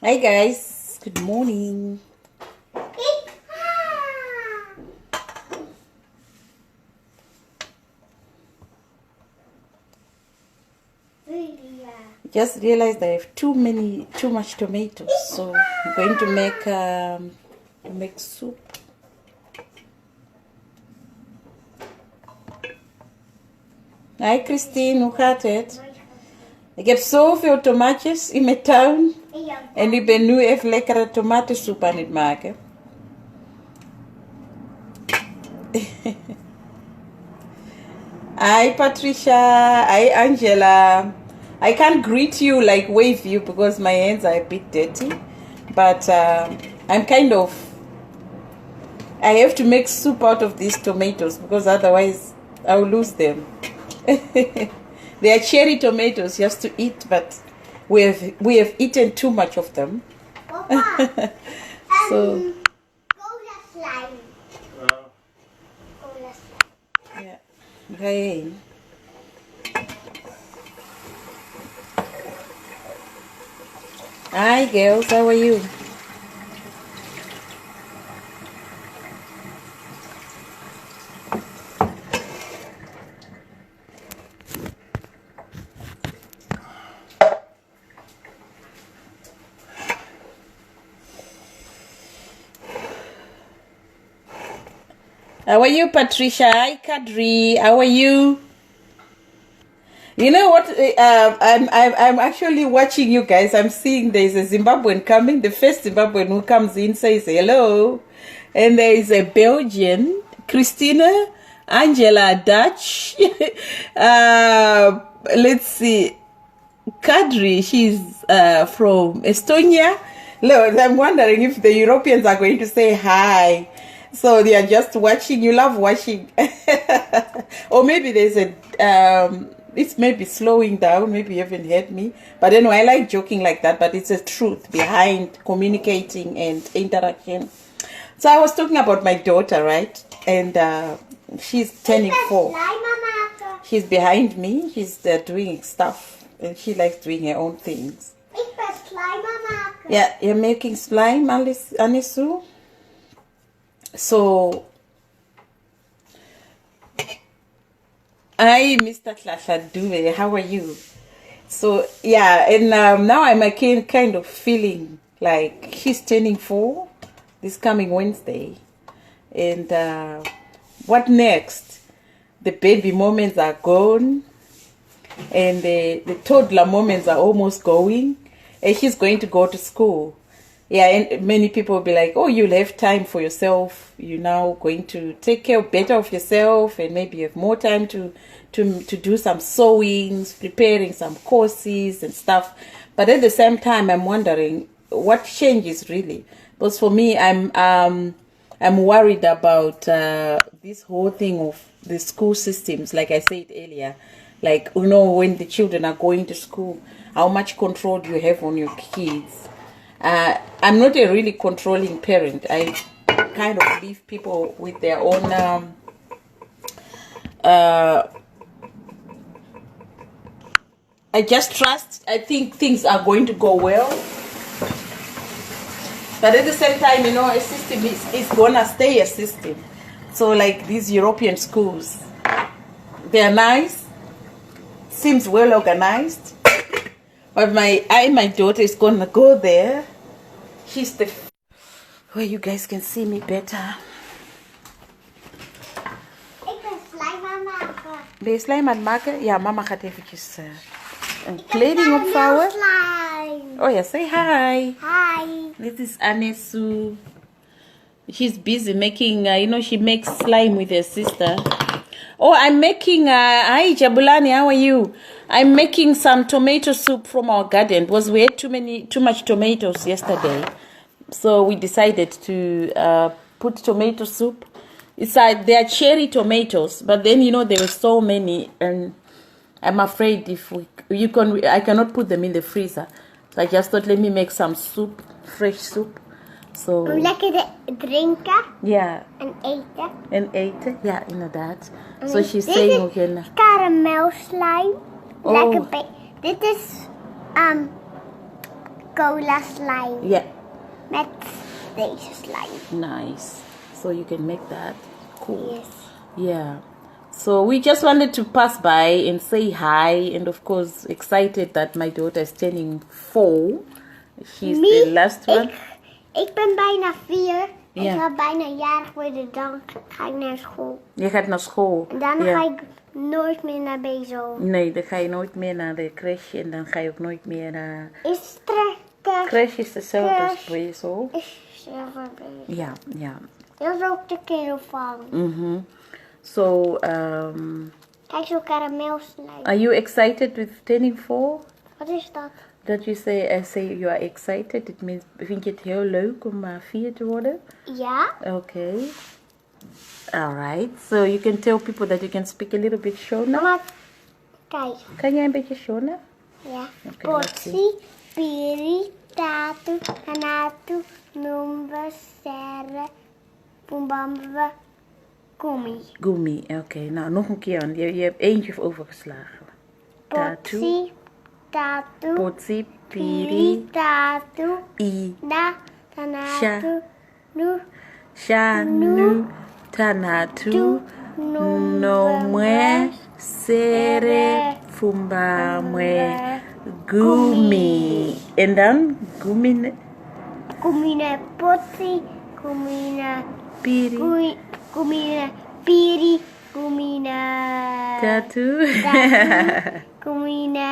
Hi guys, good morning. Just realized I have too much tomatoes, so I'm going to make soup. Hi Christine, hoe gaat het? Ik heb zoveel tomaatjes in mijn tuin en ik ben nu even lekkere tomatensoep aan het maken. Hi Patricia, hi Angela. I can't greet you, like wave you, because my hands are a bit dirty, but I'm kind of, I have to make soup out of these tomatoes because otherwise I'll lose them. They are cherry tomatoes just to eat, but we have eaten too much of them. Papa, So cola slime. Cola slime. yeah, okay. Hi girls, how are you? How are you, Patricia? Hi, Kadri. How are you? You know what? I'm actually watching you guys. I'm seeing there's a Zimbabwean coming. The first Zimbabwean who comes in says hello, and there is a Belgian, Christina, Angela, Dutch. Let's see, Kadri. She's from Estonia. Look, I'm wondering if the Europeans are going to say hi. So they are just watching. You love watching. Or maybe there's a it's maybe slowing down. Maybe you haven't heard me. But anyway, I like joking like that. But it's a truth behind communicating and interaction. So I was talking about my daughter, right? And she's turning 4. She's behind me. She's doing stuff. And she likes doing her own things. Yeah, you're making slime, Anisu? So, hi, Mr. Tlashaduve, how are you? So, yeah, and now I'm again kind of feeling like she's turning 4 this coming Wednesday. And what next? The baby moments are gone, and the toddler moments are almost going, and she's going to go to school. Yeah, and many people will be like, oh, you'll have time for yourself. You're now going to take care better of yourself, and maybe you have more time to do some sewings, preparing some courses and stuff. But at the same time, I'm wondering what changes really. Because for me, I'm worried about this whole thing of the school systems, like I said earlier. Like, you know, when the children are going to school, how much control do you have on your kids? I'm not a really controlling parent. I kind of leave people with their own I just trust. I think things are going to go well. But at the same time, you know, a system is gonna stay a system. So like these European schools, they're nice, seems well organized. But my daughter is gonna go there. She's the where you guys can see me better. Ik ben slime aan het maken. Ben je slijm aan het maken? Ja, mama gaat eventjes een kleding opvouwen. Slime. Oh ja, say hi. Hi. This is Anesu. She's busy making, you know, she makes slime with her sister. Oh, I'm making, hi Jabulani, how are you? I'm making some tomato soup from our garden because we had too much tomatoes yesterday. So we decided to put tomato soup. It's they are cherry tomatoes, but then, you know, there were so many, and I'm afraid I cannot put them in the freezer. So I just thought, let me make some soup, fresh soup. So, Om lekker te drinken yeah. en eten. En eten, ja, inderdaad. So Dit she's is saying, okay. Caramel slime. Oh. Lekker dit is cola slime. Yeah. Met deze slime. Nice. So you can make that. Cool. Yes. Yeah. So we just wanted to pass by and say hi, and of course excited that my daughter is turning 4. She's the last one. Ik ben bijna 4. Ja. Ik ga bijna jarig worden. Dan ga ik naar school. Je gaat naar school. En daarna Ja. ga ik nooit meer naar BSO. Nee, dan ga je nooit meer naar de crash en dan ga je ook nooit meer naar... Is trekken. Crash is hetzelfde als Crash. BSO. Is zelf een Ja, ja. Dat is ook de kindervang. Mm-hmm. So, Kijk, zo'n karamelslijn. are you excited with turning 4? Wat is dat? That you say you are excited, it means, vind je het heel leuk om 4 te worden? Ja. Okay. Alright, so you can tell people that you can speak a little bit Shona. Mama, kijk. Kan jij een beetje Shona? Ja. Oké, let's see. Potsi, piri, tatu, hanatu, numba, serre, pumbamba, kumi. Gumi, oké. Nou, nog een keer. Je hebt eentje overgeslagen. Tatu, Potsi, tatu, potsi, piri, piri, tatu, i, na, tanatu, nu, shanu, tanatu, nomwe, sere, fumbamwe, gumi. En dan? Gumi, kumine, potsi, kumine, piri, kumine, piri, kumine, tatu, kumine,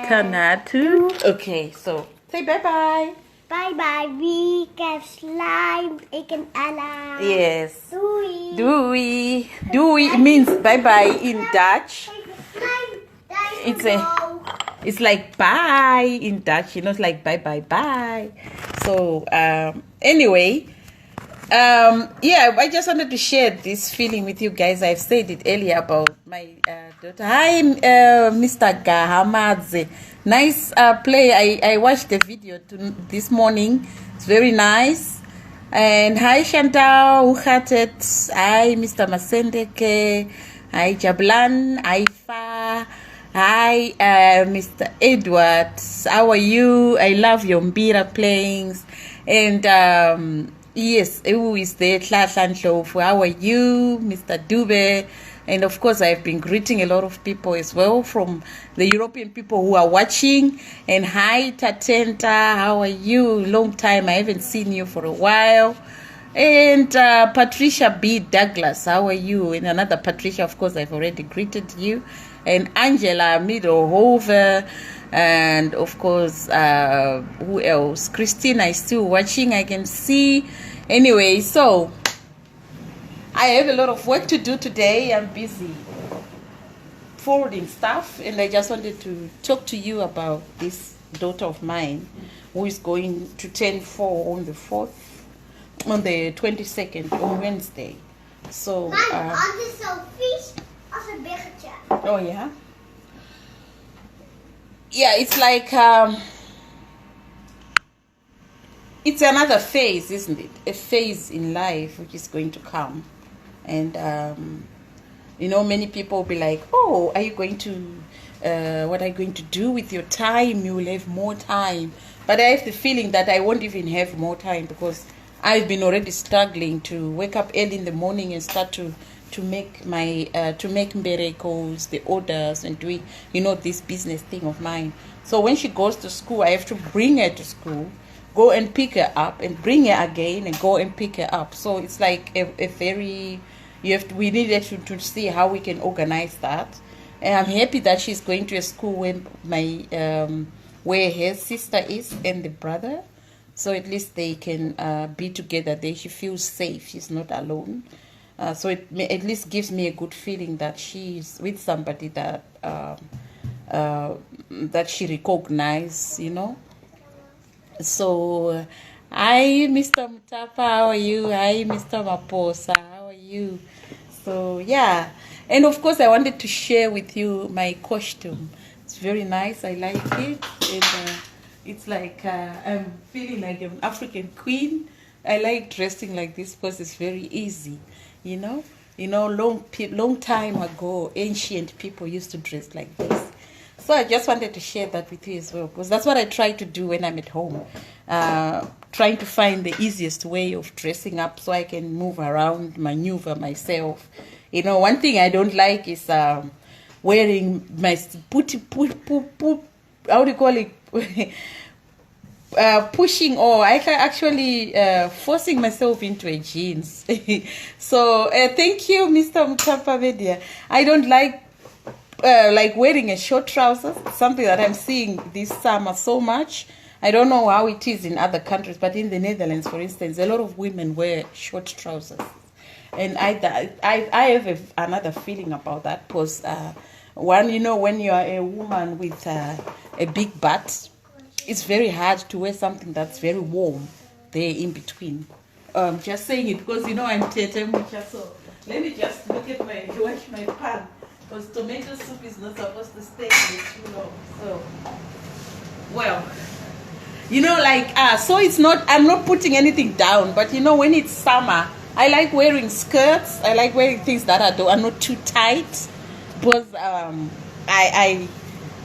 tanatu. Okay, so say bye-bye. bye bye, wie heb slime, ik en Ella. Yes. Doei. Doei. Doei means bye-bye in Dutch. Slime, daar is It's een a- bal. It's like bye in Dutch, you know, it's like bye, bye, bye. So, anyway, yeah, I just wanted to share this feeling with you guys. I've said it earlier about my daughter. Hi, Mr. Gahamadze. Nice play. I watched the video this morning. It's very nice. And hi, Chantal Uhatet. Hi, Mr. Masendeke. Hi, Jablan. Hi, Fa. Hi, Mr. Edward. How are you? I love your Mbira playings. And yes, who is there? Tlatlanhlovu. How are you, Mr. Dube? And of course, I've been greeting a lot of people as well from the European people who are watching. And hi, Tatenta. How are you? Long time. I haven't seen you for a while. And Patricia B. Douglas, how are you? And another Patricia, of course, I've already greeted you. And Angela Middelhover. And of course, who else? Christina is still watching, I can see. Anyway, so I have a lot of work to do today. I'm busy forwarding stuff. And I just wanted to talk to you about this daughter of mine who is going to turn 4 on the 4th. On the 22nd, on Wednesday. So, Mijn hand is zo vies als een biggetje. oh yeah? Yeah, it's like, it's another phase, isn't it? A phase in life which is going to come. And, you know, many people will be like, oh, are you going to, what are you going to do with your time? You will have more time. But I have the feeling that I won't even have more time because I've been already struggling to wake up early in the morning and start to make my to make miracles, the orders, and doing, you know, this business thing of mine. So when she goes to school, I have to bring her to school, go and pick her up, and bring her again, and go and pick her up. So it's like a very, we needed to see how we can organize that. And I'm happy that she's going to a school where where her sister is and the brother. So at least they can be together. She feels safe. She's not alone. So it at least gives me a good feeling that she's with somebody that that she recognizes, you know. So, hi, Mr. Mutapa, how are you? Hi, Mr. Maposa, how are you? So, yeah. And of course, I wanted to share with you my costume. It's very nice. I like it. And it's like I'm feeling like an African queen. I like dressing like this because it's very easy, you know. You know, long time ago, ancient people used to dress like this. So I just wanted to share that with you as well, because that's what I try to do when I'm at home. Trying to find the easiest way of dressing up so I can move around, maneuver myself. You know, one thing I don't like is wearing my how do you call it? Pushing, or I can actually forcing myself into a jeans. So thank you, Mr. Mutapa Media. I don't like wearing a short trousers, something that I'm seeing this summer so much. I don't know how it is in other countries, but in the Netherlands, for instance, a lot of women wear short trousers. And I have another feeling about that, because one, you know, when you are a woman with a big butt, it's very hard to wear something that's very warm there in between. Just saying it because, you know, I'm temperature, so let me just look at wash my pan, because tomato soup is not supposed to stay there too long. So, well, you know, like, so it's not, I'm not putting anything down, but you know, when it's summer, I like wearing skirts. I like wearing things that are not too tight, because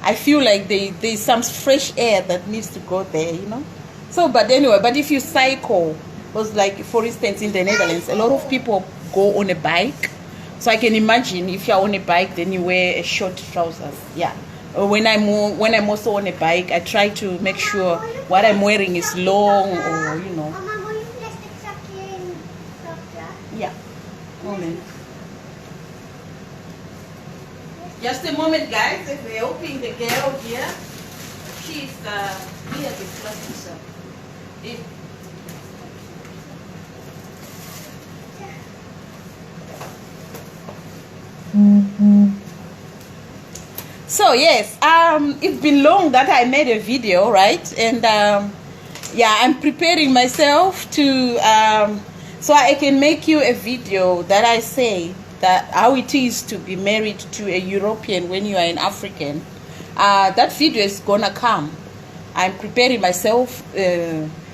I feel like there's some fresh air that needs to go there, you know. So, but anyway, but if you cycle, because like, for instance, in the Netherlands, a lot of people go on a bike. So I can imagine if you're on a bike, then you wear a short trousers. Yeah. When I'm also on a bike, I try to make sure what I'm wearing is long, or, you know. Mama, will you plastic sucking chocolate? Yeah. Moment. Just a moment, guys. If we're helping the girl here, she's here with plastic stuff. So yes, it's been long that I made a video, right? And yeah, I'm preparing myself to so I can make you a video that I say that how it is to be married to a European when you are an African. That video is gonna come. I'm preparing myself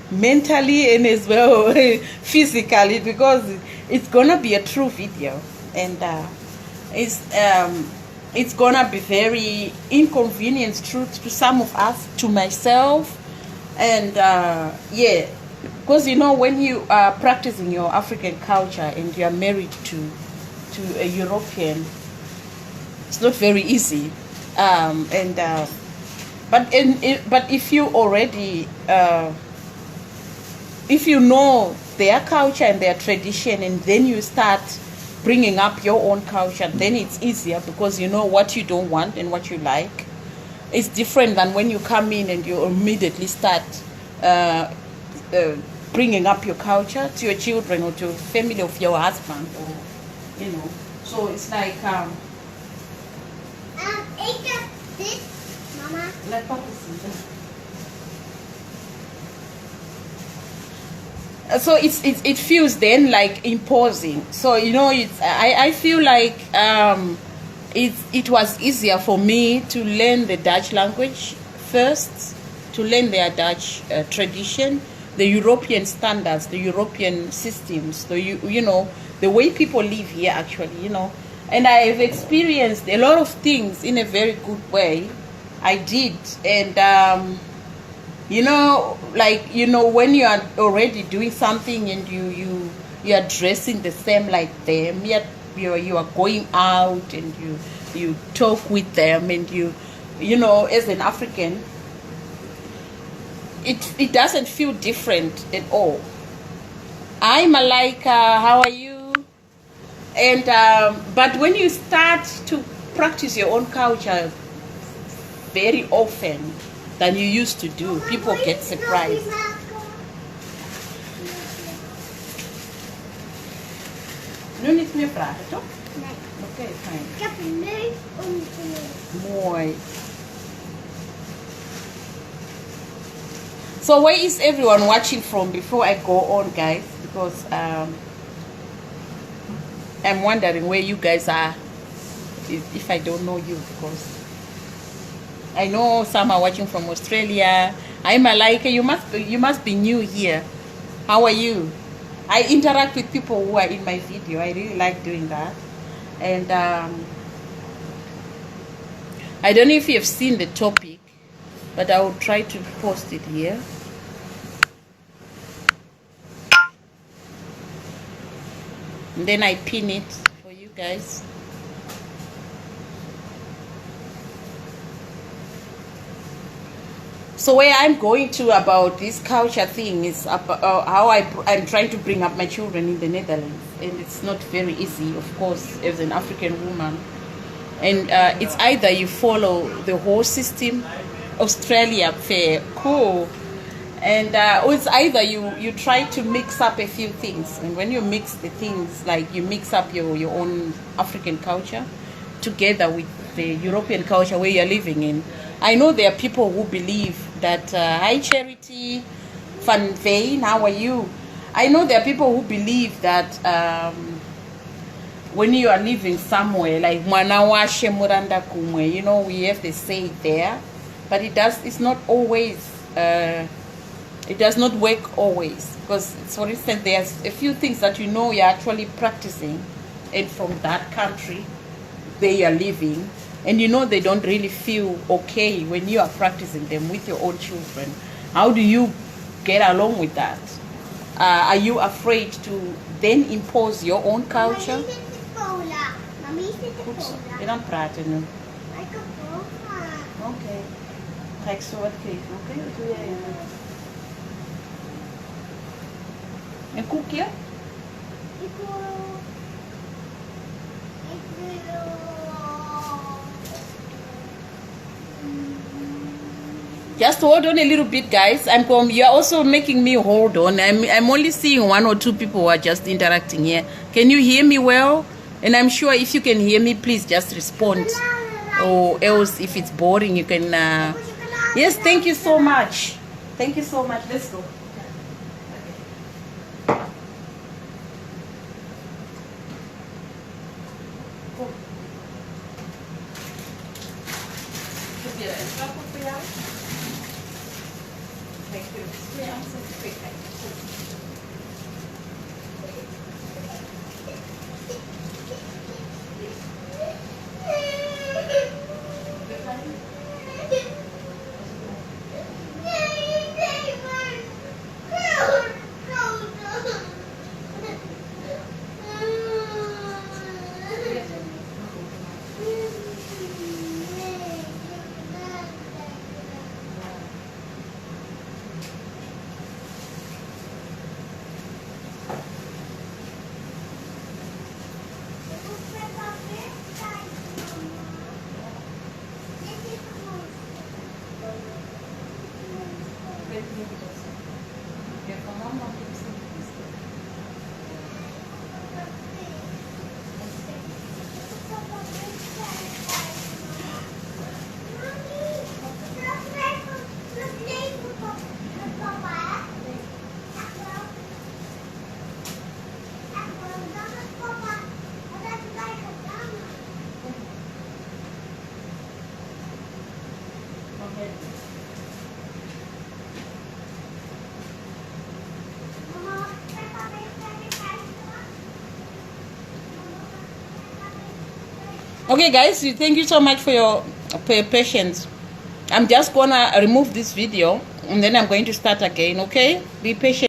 mentally and as well physically, because it's gonna be a true video, and it's gonna be very inconvenient to some of us, to myself, and yeah, because you know, when you are practicing your African culture and you are married to a European, it's not very easy, but if you already if you know their culture and their tradition, and then you start bringing up your own culture, then it's easier, because you know what you don't want and what you like. It's different than when you come in and you immediately start bringing up your culture to your children or to family of your husband, or you know. So it's like Ik heb dit, mama. let Papa see. So it feels then like imposing. So you know, it's I feel like it was easier for me to learn the Dutch language first, to learn their Dutch tradition, the European standards, the European systems, you know, the way people live here actually, you know. And I've experienced a lot of things in a very good way. I did, and you know, like, you know, when you are already doing something and you are dressing the same like them, you are going out and you talk with them, and you know, as an African, it doesn't feel different at all. Hi Malaika, how are you? And but when you start to practice your own culture very often than you used to do, people get surprised. Nu niet meer vragen, toch? Nee. Okay, fine. Ik heb een neus om te doen. Mooi. So where is everyone watching from before I go on, guys? Because I'm wondering where you guys are, if I don't know you, of course. I know some are watching from Australia. I'm Malaika. You must be new here. How are you? I interact with people who are in my video. I really like doing that. And I don't know if you have seen the topic, but I will try to post it here. And then I pin it for you guys. So where I'm going to about this culture thing is about, how I'm trying to bring up my children in the Netherlands, and it's not very easy, of course, as an African woman. And it's either you follow the whole system, Australia fair, cool, and or it's either you try to mix up a few things. And when you mix the things, like you mix up your own African culture together with the European culture where you're living in. I know there are people who believe that, hi Charity, Van Veen, how are you? I know there are people who believe that when you are living somewhere, like Manawashe Muranda Kumwe, you know, we have the say there, but it's not always, it does not work always. Because, for instance, there's a few things that you know you're actually practicing, and from that country, they are living, and you know they don't really feel okay when you are practicing them with your own children. How do you get along with that? Are you afraid to then impose your own culture? Ilang praten nu? Okay. Kijk zo wat geven, oké? Wat doe jij? Een koekje? Just hold on a little bit, guys. You're also making me hold on. I'm only seeing 1 or 2 people who are just interacting here. Can you hear me well? And I'm sure if you can hear me, please just respond. Or else, if it's boring, you can... Yes, thank you so much. Thank you so much. Let's go. Okay, guys, thank you so much for your patience. I'm just gonna remove this video and then I'm going to start again. Okay, be patient.